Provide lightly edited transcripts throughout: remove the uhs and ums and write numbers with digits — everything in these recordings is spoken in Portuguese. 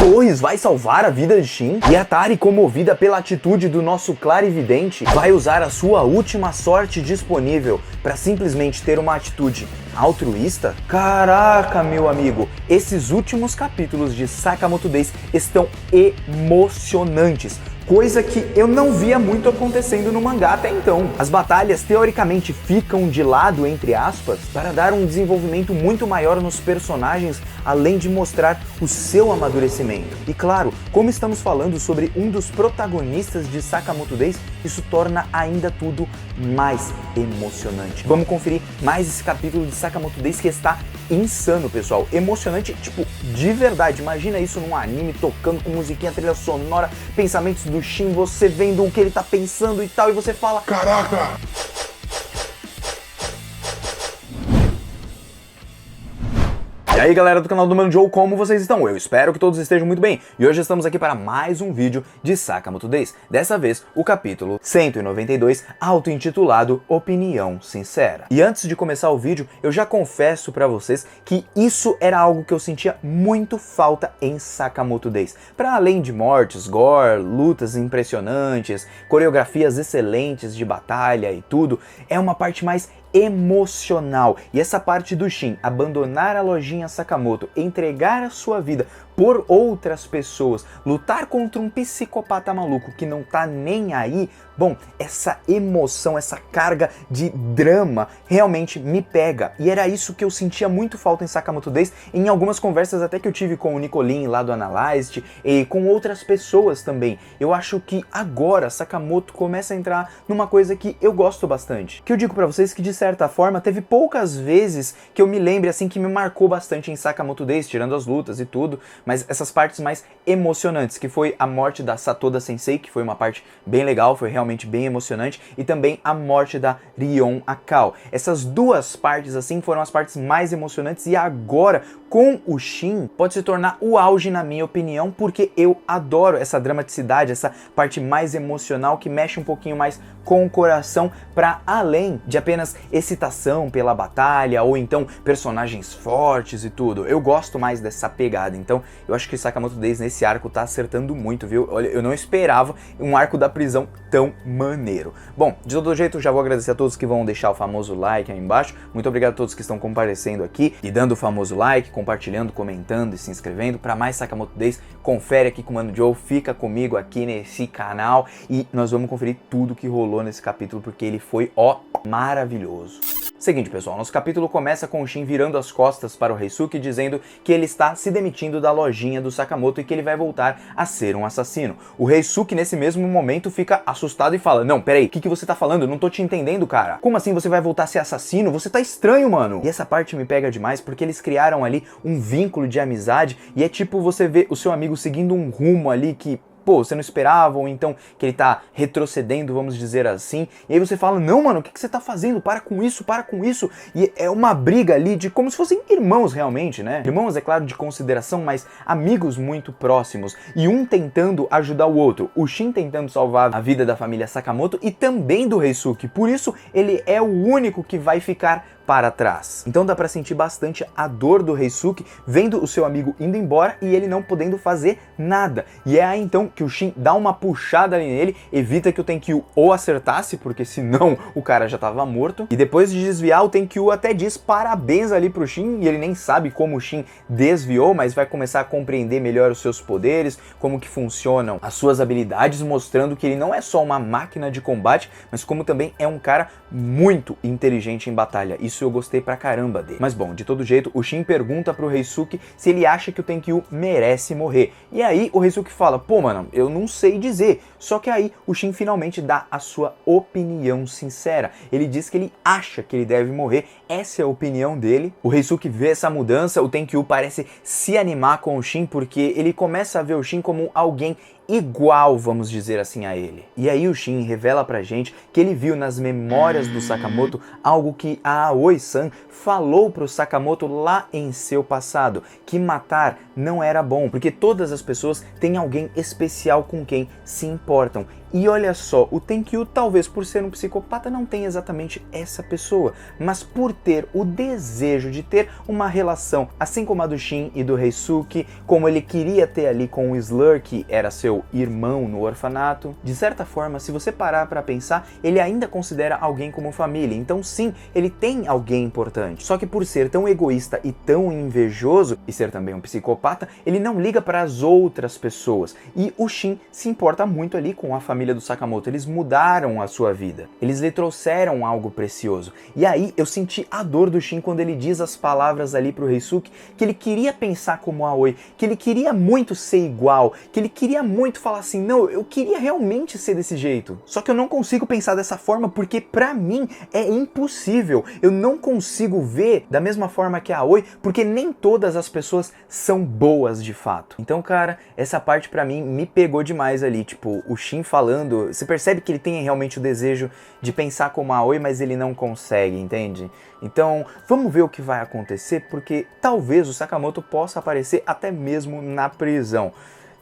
Torres vai salvar a vida de Shin? E a Tari, comovida pela atitude do nosso clarividente, vai usar a sua última sorte disponível para simplesmente ter uma atitude altruísta? Caraca, meu amigo, esses últimos capítulos de Sakamoto Days estão emocionantes. Coisa que eu não via muito acontecendo no mangá até então. As batalhas teoricamente ficam de lado, entre aspas, para dar um desenvolvimento muito maior nos personagens, além de mostrar o seu amadurecimento. E claro, como estamos falando sobre um dos protagonistas de Sakamoto Days, isso torna ainda tudo mais emocionante. Vamos conferir mais esse capítulo de Sakamoto Days que está insano, pessoal. Emocionante, tipo, de verdade. Imagina isso num anime, tocando com musiquinha, trilha sonora, pensamentos do Shin, você vendo o que ele tá pensando e tal, e você fala: caraca! E aí, galera do canal do Mano Joe, como vocês estão? Eu espero que todos estejam muito bem. E hoje estamos aqui para mais um vídeo de Sakamoto Days. Dessa vez, o capítulo 192, auto-intitulado Opinião Sincera. E antes de começar o vídeo, eu já confesso para vocês que isso era algo que eu sentia muito falta em Sakamoto Days. Para além de mortes, gore, lutas impressionantes, coreografias excelentes de batalha e tudo, é uma parte mais emocional. E essa parte do Shin abandonar a lojinha Sakamoto, entregar a sua vida por outras pessoas, lutar contra um psicopata maluco que não tá nem aí, bom, essa emoção, essa carga de drama realmente me pega. E era isso que eu sentia muito falta em Sakamoto Days, em algumas conversas até que eu tive com o Nicolin lá do Analyzed e com outras pessoas também. Eu acho que agora Sakamoto começa a entrar numa coisa que eu gosto bastante. Que eu digo pra vocês que de certa forma teve poucas vezes que eu me lembre assim que me marcou bastante em Sakamoto Days, tirando as lutas e tudo, mas essas partes mais emocionantes, que foi a morte da Satoda Sensei, que foi uma parte bem legal, foi realmente bem emocionante, e também a morte da Rion Akao. Essas duas partes assim foram as partes mais emocionantes, e agora com o Shin pode se tornar o auge na minha opinião, porque eu adoro essa dramaticidade, essa parte mais emocional que mexe um pouquinho mais com o coração, para além de apenas excitação pela batalha ou então personagens fortes e tudo. Eu gosto mais dessa pegada, então eu acho que Sakamoto Days nesse arco tá acertando muito, viu? Olha, eu não esperava um arco da prisão tão maneiro. Bom, de todo jeito, já vou agradecer a todos que vão deixar o famoso like aí embaixo. Muito obrigado a todos que estão comparecendo aqui e dando o famoso like, compartilhando, comentando e se inscrevendo. Para mais Sakamoto Days, confere aqui com o Mano Joe, fica comigo aqui nesse canal e nós vamos conferir tudo que rolou nesse capítulo, porque ele foi, ó, maravilhoso. Seguinte, pessoal, nosso capítulo começa com o Shin virando as costas para o Reisuke, dizendo que ele está se demitindo da lojinha do Sakamoto e que ele vai voltar a ser um assassino. O Reisuke, nesse mesmo momento, fica assustado e fala: não, peraí, o que você tá falando? Eu não tô te entendendo, cara. Como assim você vai voltar a ser assassino? Você tá estranho, mano. E essa parte me pega demais, porque eles criaram ali um vínculo de amizade, e é tipo você ver o seu amigo seguindo um rumo ali que, pô, você não esperava, ou então que ele tá retrocedendo, vamos dizer assim, e aí você fala: não, mano, o que você tá fazendo? Para com isso, para com isso. E é uma briga ali de como se fossem irmãos realmente, né? Irmãos, é claro, de consideração, mas amigos muito próximos, e um tentando ajudar o outro. O Shin tentando salvar a vida da família Sakamoto e também do Reisuke, por isso ele é o único que vai ficar para trás. Então dá pra sentir bastante a dor do Reisuke vendo o seu amigo indo embora e ele não podendo fazer nada. E é aí então que o Shin dá uma puxada ali nele, evita que o Tenkyu o acertasse, porque senão o cara já tava morto. E depois de desviar, o Tenkyu até diz parabéns ali pro Shin, e ele nem sabe como o Shin desviou, mas vai começar a compreender melhor os seus poderes, como que funcionam as suas habilidades, mostrando que ele não é só uma máquina de combate, mas como também é um cara muito inteligente em batalha. Isso eu gostei pra caramba dele. Mas bom, de todo jeito, o Shin pergunta pro Reisuke se ele acha que o Tenkyu merece morrer. E aí o Reisuke fala: pô, mano, eu não sei dizer. Só que aí o Shin finalmente dá a sua opinião sincera. Ele diz que ele acha que ele deve morrer. Essa é a opinião dele. O Reisuke vê essa mudança, o Tenkyu parece se animar com o Shin, porque ele começa a ver o Shin como alguém igual, vamos dizer assim, a ele. E aí o Shin revela pra gente que ele viu nas memórias do Sakamoto algo que a Aoi-san falou pro Sakamoto lá em seu passado, que matar não era bom, porque todas as pessoas têm alguém especial com quem se importam. E olha só, o Tenkyu talvez por ser um psicopata não tenha exatamente essa pessoa, mas por ter o desejo de ter uma relação, assim como a do Shin e do Reisuke, como ele queria ter ali com o Slur, que era seu irmão no orfanato, de certa forma, se você parar pra pensar, ele ainda considera alguém como família, então sim, ele tem alguém importante. Só que por ser tão egoísta e tão invejoso, e ser também um psicopata, ele não liga para as outras pessoas. E o Shin se importa muito ali com a família do Sakamoto, eles mudaram a sua vida, eles lhe trouxeram algo precioso. E aí eu senti a dor do Shin quando ele diz as palavras ali pro Reisuke, que ele queria pensar como a Aoi, que ele queria muito ser igual, que ele queria muito falar assim, não, eu queria realmente ser desse jeito. Só que eu não consigo pensar dessa forma porque pra mim é impossível. Eu não consigo ver da mesma forma que a Aoi, porque nem todas as pessoas são boas de fato. Então, cara, essa parte pra mim me pegou demais ali, tipo, o Shin falando, você percebe que ele tem realmente o desejo de pensar como a Aoi, mas ele não consegue, entende? Então, vamos ver o que vai acontecer, porque talvez o Sakamoto possa aparecer até mesmo na prisão.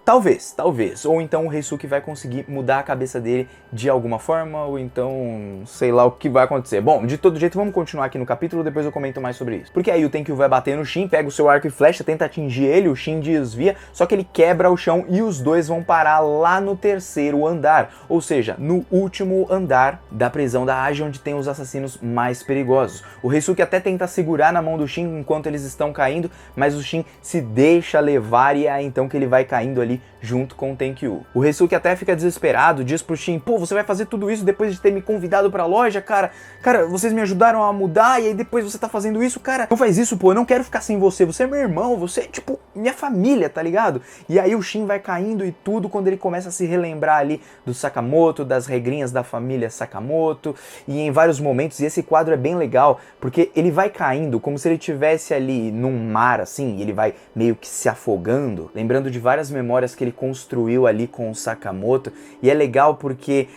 Talvez. Ou então o Reisuke vai conseguir mudar a cabeça dele de alguma forma, ou então sei lá o que vai acontecer. Bom, de todo jeito vamos continuar aqui no capítulo, depois eu comento mais sobre isso. Porque aí o Tenkyu vai bater no Shin, pega o seu arco e flecha, tenta atingir ele, o Shin desvia, só que ele quebra o chão e os dois vão parar lá no terceiro andar, ou seja, no último andar da prisão da Aji, onde tem os assassinos mais perigosos. O Reisuke até tenta segurar na mão do Shin enquanto eles estão caindo, mas o Shin se deixa levar e é então que ele vai caindo ali junto com o Tenkyu. O Reisuke até fica desesperado, diz pro Shin, pô, você vai fazer tudo isso depois de ter me convidado pra loja, cara? Cara, vocês me ajudaram a mudar e aí depois você tá fazendo isso, cara? Não faz isso, pô, eu não quero ficar sem você, você é meu irmão, você é, tipo, minha família, tá ligado? E aí o Shin vai caindo e tudo quando ele começa a se relembrar ali do Sakamoto, das regrinhas da família Sakamoto, e em vários momentos, e esse quadro é bem legal, porque ele vai caindo como se ele estivesse ali num mar, assim, e ele vai meio que se afogando, lembrando de várias memórias que ele construiu ali com o Sakamoto, e é legal porque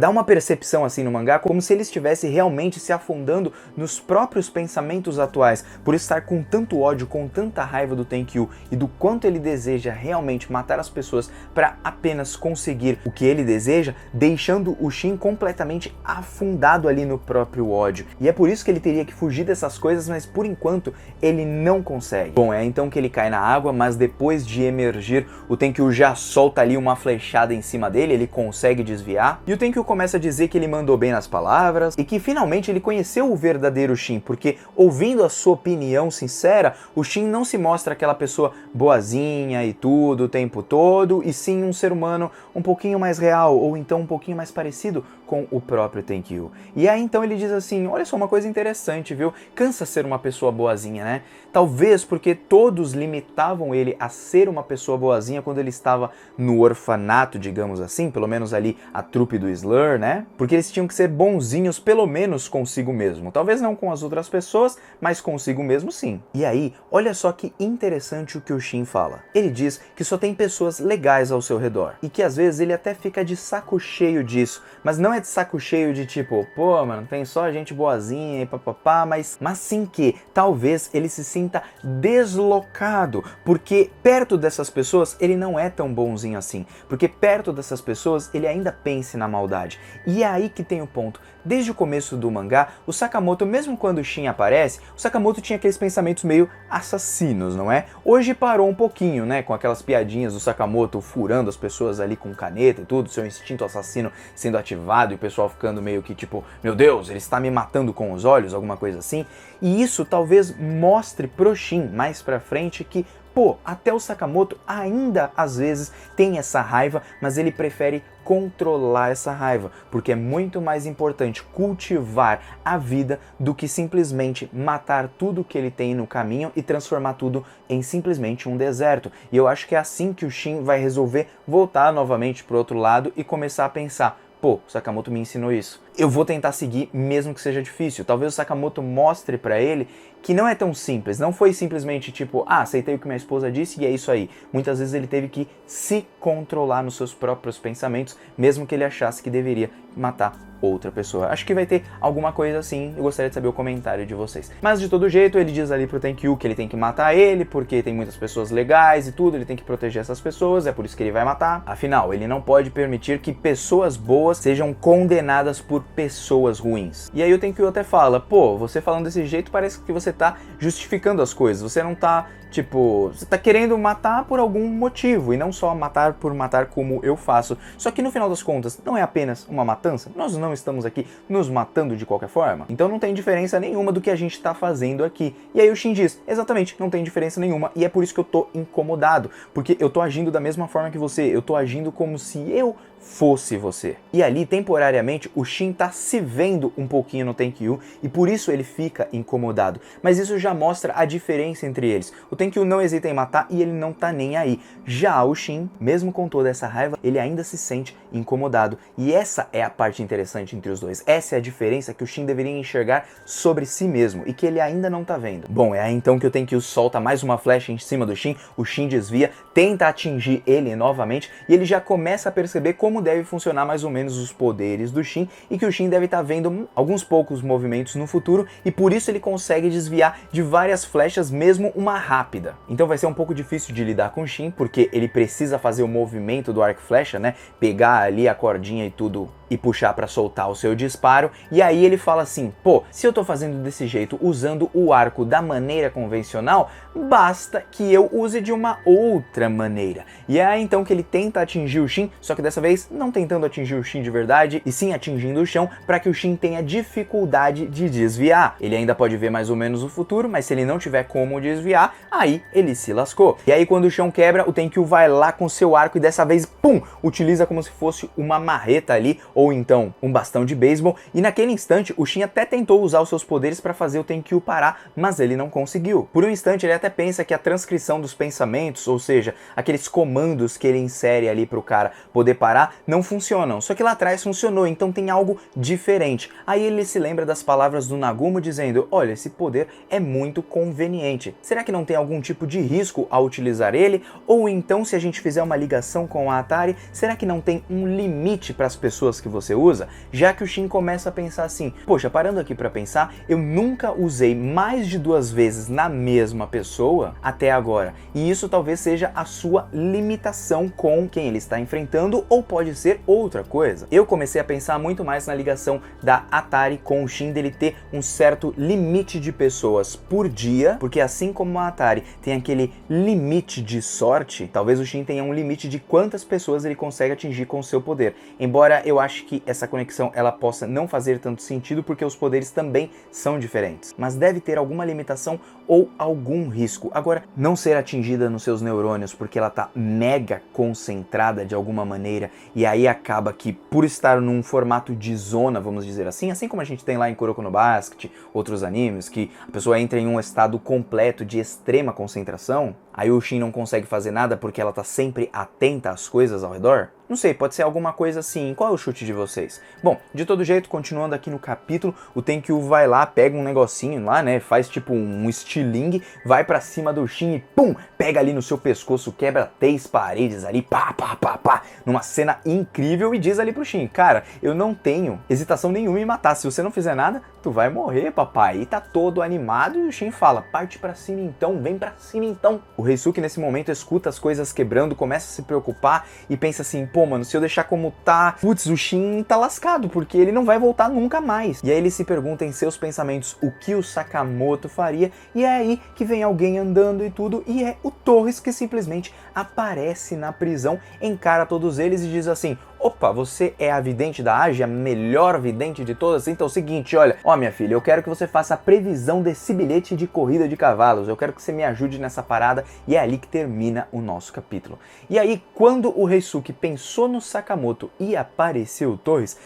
dá uma percepção assim no mangá como se ele estivesse realmente se afundando nos próprios pensamentos atuais, por estar com tanto ódio, com tanta raiva do Tenkyu e do quanto ele deseja realmente matar as pessoas para apenas conseguir o que ele deseja, deixando o Shin completamente afundado ali no próprio ódio. E é por isso que ele teria que fugir dessas coisas, mas por enquanto ele não consegue. Bom, é então que ele cai na água, mas depois de emergir, o Tenkyu já solta ali uma flechada em cima dele, ele consegue desviar. E o Tenkyu começa a dizer que ele mandou bem nas palavras e que finalmente ele conheceu o verdadeiro Shin, porque ouvindo a sua opinião sincera, o Shin não se mostra aquela pessoa boazinha e tudo o tempo todo, e sim um ser humano um pouquinho mais real, ou então um pouquinho mais parecido com o próprio Tenkyu. E aí então ele diz assim, olha só uma coisa interessante, viu? Cansa ser uma pessoa boazinha, né? Talvez porque todos limitavam ele a ser uma pessoa boazinha quando ele estava no orfanato, digamos assim, pelo menos ali a trupe do Slur, né? Porque eles tinham que ser bonzinhos pelo menos consigo mesmo. Talvez não com as outras pessoas, mas consigo mesmo sim. E aí, olha só que interessante o que o Shin fala. Ele diz que só tem pessoas legais ao seu redor. E que às vezes ele até fica de saco cheio disso. Mas não é de saco cheio de tipo, pô, mano, tem só gente boazinha e papapá, mas sim que talvez ele se sinta deslocado. Porque perto dessas pessoas ele não é tão bonzinho assim. Porque perto dessas pessoas ele ainda pensa na maldade. E é aí que tem o ponto. Desde o começo do mangá, o Sakamoto, mesmo quando o Shin aparece, o Sakamoto tinha aqueles pensamentos meio assassinos, não é? Hoje parou um pouquinho, né, com aquelas piadinhas do Sakamoto furando as pessoas ali com caneta e tudo, seu instinto assassino sendo ativado e o pessoal ficando meio que tipo, meu Deus, ele está me matando com os olhos, alguma coisa assim. E isso talvez mostre pro Shin mais pra frente que, pô, até o Sakamoto ainda às vezes tem essa raiva, mas ele prefere controlar essa raiva, porque é muito mais importante cultivar a vida do que simplesmente matar tudo que ele tem no caminho e transformar tudo em simplesmente um deserto. E eu acho que é assim que o Shin vai resolver voltar novamente pro outro lado e começar a pensar, pô, o Sakamoto me ensinou isso. eu vou tentar seguir mesmo que seja difícil. Talvez o Sakamoto mostre pra ele que não é tão simples, não foi simplesmente tipo, aceitei o que minha esposa disse e é isso aí. Muitas vezes ele teve que se controlar nos seus próprios pensamentos, mesmo que ele achasse que deveria matar outra pessoa. Acho que vai ter alguma coisa assim, eu gostaria de saber o comentário de vocês. Mas de todo jeito, ele diz ali pro Tenkyu que ele tem que matar ele, porque tem muitas pessoas legais e tudo, ele tem que proteger essas pessoas, é por isso que ele vai matar. Afinal, ele não pode permitir que pessoas boas sejam condenadas por pessoas ruins. E aí o Tenkyu até fala, pô, você falando desse jeito parece que você tá justificando as coisas, você não tá, tipo, você tá querendo matar por algum motivo, e não só matar por matar como eu faço. Só que no final das contas, não é apenas uma matança, nós não estamos aqui nos matando de qualquer forma, então não tem diferença nenhuma do que a gente tá fazendo aqui. E aí o Shin diz, exatamente, não tem diferença nenhuma, e é por isso que eu tô incomodado, porque eu tô agindo da mesma forma que você, eu tô agindo como se eu fosse você. E ali, temporariamente, o Shin tá se vendo um pouquinho no Tenkyu, e por isso ele fica incomodado. Mas isso já mostra a diferença entre eles. O Tenkyu não hesita em matar e ele não tá nem aí. Já o Shin, mesmo com toda essa raiva, ele ainda se sente incomodado. E essa é a parte interessante entre os dois. Essa é a diferença que o Shin deveria enxergar sobre si mesmo e que ele ainda não tá vendo. Bom, é aí então que o Tenkyu solta mais uma flecha em cima do Shin, o Shin desvia, tenta atingir ele novamente e ele já começa a perceber como deve funcionar mais ou menos os poderes do Shin e que o Shin deve estar vendo alguns poucos movimentos no futuro e por isso ele consegue desviar de várias flechas, mesmo uma rápida. Então vai ser um pouco difícil de lidar com o Shin, porque ele precisa fazer o movimento do arco e flecha, né? Pegar ali a cordinha e tudo e puxar para soltar o seu disparo, e aí ele fala assim, pô, se eu tô fazendo desse jeito, usando o arco da maneira convencional, basta que eu use de uma outra maneira. E é aí então que ele tenta atingir o Shin, só que dessa vez não tentando atingir o Shin de verdade, e sim atingindo o chão, para que o Shin tenha dificuldade de desviar. Ele ainda pode ver mais ou menos o futuro, mas se ele não tiver como desviar, aí ele se lascou. E aí quando o chão quebra, o Tenkyu vai lá com seu arco e dessa vez, pum, utiliza como se fosse uma marreta ali, ou então um bastão de beisebol, e naquele instante o Shin até tentou usar os seus poderes para fazer o Tenkyu parar, mas ele não conseguiu. Por um instante ele até pensa que a transcrição dos pensamentos, ou seja, aqueles comandos que ele insere ali para o cara poder parar, não funcionam, só que lá atrás funcionou, então tem algo diferente. Aí ele se lembra das palavras do Nagumo dizendo, olha, esse poder é muito conveniente, será que não tem algum tipo de risco ao utilizar ele? Ou então se a gente fizer uma ligação com a Atari, será que não tem um limite para as pessoas que você usa? Já que o Shin começa a pensar assim, poxa, parando aqui para pensar, eu nunca usei mais de 2 vezes na mesma pessoa até agora, e isso talvez seja a sua limitação com quem ele está enfrentando, ou pode ser outra coisa. Eu comecei a pensar muito mais na ligação da Atari com o Shin, dele ter um certo limite de pessoas por dia, porque assim como a Atari tem aquele limite de sorte, talvez o Shin tenha um limite de quantas pessoas ele consegue atingir com o seu poder, embora eu acho que essa conexão ela possa não fazer tanto sentido porque os poderes também são diferentes, mas deve ter alguma limitação ou algum risco. Agora, não ser atingida nos seus neurônios porque ela tá mega concentrada de alguma maneira, e aí acaba que por estar num formato de zona, vamos dizer assim como a gente tem lá em Kuroko no Basket, outros animes, que a pessoa entra em um estado completo de extrema concentração, aí o Shin não consegue fazer nada porque ela tá sempre atenta às coisas ao redor? Não sei, pode ser alguma coisa assim. Qual é o chute de vocês? Bom, de todo jeito, continuando aqui no capítulo, o Tenkyu vai lá, pega um negocinho lá, né, faz tipo um estilingue, vai pra cima do Shin e pum, pega ali no seu pescoço, quebra 3 paredes ali, pá, pá, pá, pá, numa cena incrível, e diz ali pro Shin, cara, eu não tenho hesitação nenhuma em matar, se você não fizer nada, tu vai morrer, papai. E tá todo animado e o Shin fala, parte pra cima então, vem pra cima então. O Reisuke nesse momento escuta as coisas quebrando, começa a se preocupar e pensa assim, pô, mano, se eu deixar como tá, putz, o Shin tá lascado, porque ele não vai voltar nunca mais. E aí ele se pergunta em seus pensamentos o que o Sakamoto faria, e é aí que vem alguém andando e tudo, e é o Torres que simplesmente aparece na prisão, encara todos eles e diz assim, opa, você é a vidente da Age, a melhor vidente de todas? Então é o seguinte, olha, ó minha filha, eu quero que você faça a previsão desse bilhete de corrida de cavalos, eu quero que você me ajude nessa parada, e é ali que termina o nosso capítulo. E aí, quando o Reisuke pensou no Sakamoto e apareceu o Torres,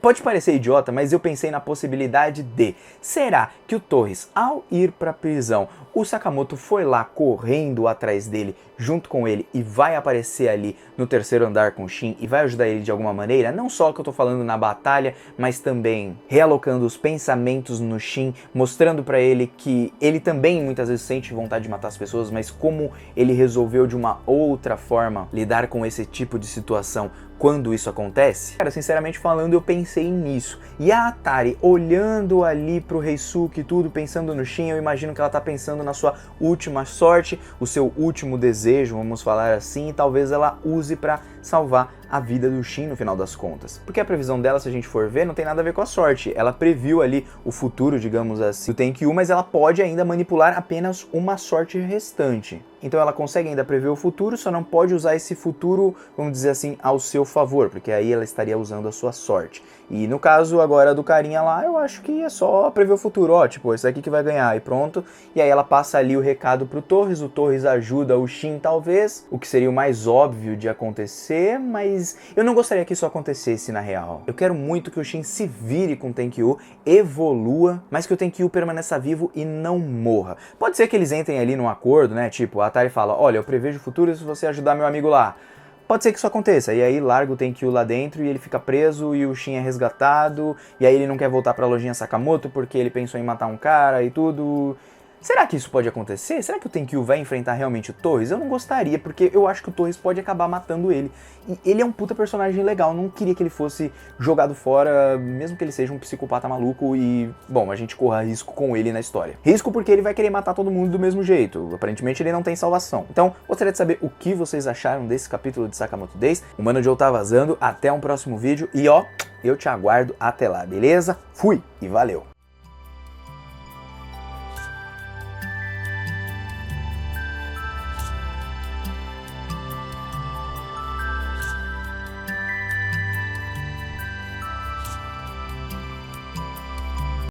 Pode parecer idiota, mas eu pensei na possibilidade de... Será que o Torres, ao ir pra prisão, o Sakamoto foi lá correndo atrás dele, junto com ele, e vai aparecer ali no terceiro andar com o Shin e vai ajudar ele de alguma maneira? Não só que eu tô falando na batalha, mas também realocando os pensamentos no Shin, mostrando pra ele que ele também muitas vezes sente vontade de matar as pessoas, mas como ele resolveu de uma outra forma lidar com esse tipo de situação quando isso acontece? Cara, sinceramente falando, eu pensei nisso. E a Atari, olhando ali pro Reisuke e tudo, pensando no Shin, eu imagino que ela tá pensando na sua última sorte, o seu último desejo, vamos falar assim, e talvez ela use pra salvar a vida do Shin no final das contas. Porque a previsão dela, se a gente for ver, não tem nada a ver com a sorte. Ela previu ali o futuro, digamos assim, do Tenkyu, mas ela pode ainda manipular apenas uma sorte restante. Então ela consegue ainda prever o futuro, só não pode usar esse futuro, vamos dizer assim, ao seu favor, porque aí ela estaria usando a sua sorte. E no caso agora do carinha lá, eu acho que é só prever o futuro, ó, tipo, esse aqui que vai ganhar e pronto. E aí ela passa ali o recado pro Torres, o Torres ajuda o Shin talvez, o que seria o mais óbvio de acontecer, mas eu não gostaria que isso acontecesse na real. Eu quero muito que o Shin se vire com o Tenkyu, evolua, mas que o Tenkyu permaneça vivo e não morra. Pode ser que eles entrem ali num acordo, né, tipo, a Atari fala, olha, eu prevejo o futuro se você ajudar meu amigo lá. Pode ser que isso aconteça, e aí larga o Tenkyu lá dentro e ele fica preso e o Shin é resgatado, e aí ele não quer voltar pra lojinha Sakamoto porque ele pensou em matar um cara e tudo. Será que isso pode acontecer? Será que o Tenkyu vai enfrentar realmente o Torres? Eu não gostaria, porque eu acho que o Torres pode acabar matando ele. E ele é um puta personagem legal, não queria que ele fosse jogado fora, mesmo que ele seja um psicopata maluco e, bom, a gente corra risco com ele na história. Risco porque ele vai querer matar todo mundo do mesmo jeito, aparentemente ele não tem salvação. Então, gostaria de saber o que vocês acharam desse capítulo de Sakamoto Days. O Mano Joe tá vazando, até um próximo vídeo e ó, eu te aguardo até lá, beleza? Fui e valeu!